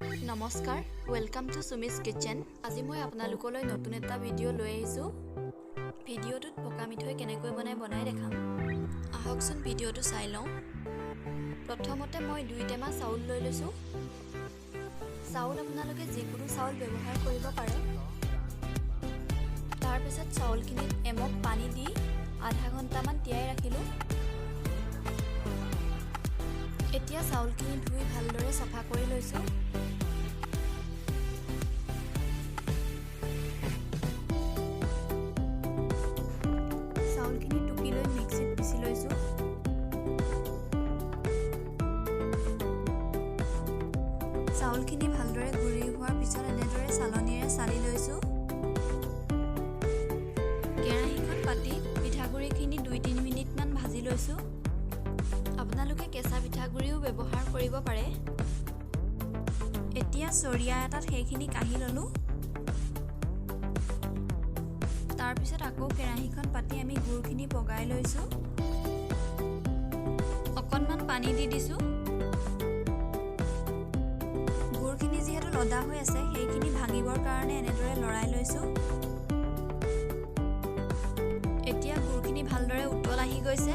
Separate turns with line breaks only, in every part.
নমস্কাৰ, welcome to Sumi's kitchen. আজি মই আপোনালোকলৈ নতুন এটা ভিডিঅ' লৈ আহিছোঁ। ভিডিঅ'টোত পকা মিঠৈ কেনেকৈ বনাই দেখাম। আহকচোন ভিডিঅ'টো চাই লওঁ। প্ৰথমতে মই 2 টেমা চাউল লৈ লৈছোঁ। চাউল আপোনালোকে যিকোনো চাউল ব্যৱহাৰ কৰিব পাৰে। তাৰপিছত চাউলখিনিত এমগ পানী দি আধা ঘণ্টামান তিয়াই ৰাখিলোঁ। এতিয়া চাউলখিনি ধুই ভালদৰে চফা কৰি লৈছোঁ। চাউলখিনি টুকি লৈ মিক্সিত পিচি লৈছোঁ। চাউলখিনি ভালদৰে গুৰি হোৱাৰ পিছত এনেদৰে চালনীৰে চালি লৈছোঁ। কেৰাহীখন পাতি পিঠাগুড়িখিনি 2-3 মিনিটমান ভাজি লৈছোঁ। আপোনালোকে কেঁচা পিঠাগুড়িও ব্যৱহাৰ কৰিব পাৰে। এতিয়া চৰিয়া এটাত সেইখিনি কাঢ়ি ল'লোঁ। তাৰপিছত আকৌ কেৰাহীখন পাতি আমি গুড়খিনি পগাই লৈছোঁ। অকণমান পানী দি দিছোঁ। গুড়খিনি যিহেতু লদা হৈ আছে সেইখিনি ভাঙিবৰ কাৰণে এনেদৰে লৰাই লৈছোঁ। এতিয়া গুড়খিনি ভালদৰে উতল আহি গৈছে।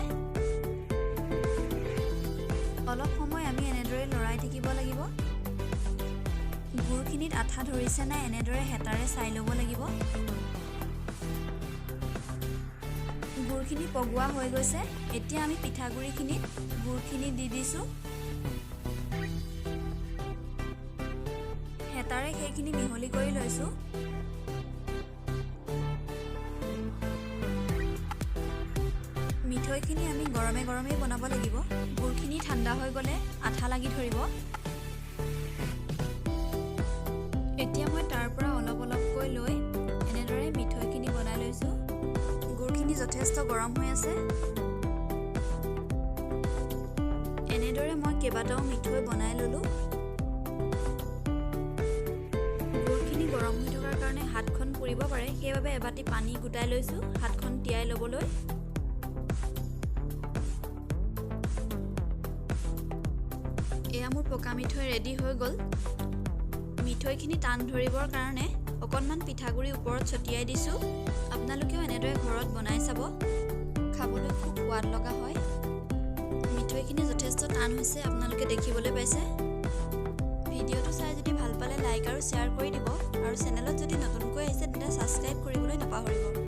অলপ সময় আমি এনেদৰে লৰাই থাকিব লাগিব। গুড়খিনিত আঠা ধৰিছে নাই এনেদৰে হেতাৰে চাই ল'ব লাগিব। গুড়খিনি পগোৱা হৈ গৈছে। এতিয়া আমি পিঠাগুড়িখিনিত গুড়খিনি দি দিছোঁ। হেতাৰে সেইখিনি মিহলি কৰি লৈছোঁ। মিঠৈখিনি আমি গৰমে বনাব লাগিব। গুড়খিনি ঠাণ্ডা হৈ গ'লে আঠা লাগি ধৰিব। এতিয়া মই তাৰ পৰা অলপকৈ লৈ এনেদৰে মিঠৈখিনি বনাই লৈছোঁ। গুড়খিনি যথেষ্ট গৰম হৈ আছে। এনেদৰে মই কেইবাটাও মিঠৈ বনাই ল'লোঁ। গুড়খিনি গৰম হৈ থকাৰ কাৰণে হাতখন পুৰিব পাৰে, সেইবাবে এবাটি পানী গোটাই লৈছোঁ হাতখন তিয়াই ল'বলৈ। এয়া মোৰ পকা মিঠৈ ৰেডি হৈ গ'ল। মিঠৈখিনি টান ধৰিবৰ কাৰণে অকণমান পিঠাগুড়ি ওপৰত ছটিয়াই দিছোঁ। আপোনালোকেও এনেদৰে ঘৰত বনাই চাব, খাবলৈ খুব সোৱাদ লগা হয়। মিঠৈখিনি যথেষ্ট টান হৈছে, আপোনালোকে দেখিবলৈ পাইছে। ভিডিঅ'টো চাই যদি ভাল পালে লাইক আৰু শ্বেয়াৰ কৰি দিব, আৰু চেনেলত যদি নতুনকৈ আহিছে তেন্তে ছাবস্ক্ৰাইব কৰিবলৈ নাপাহৰিব।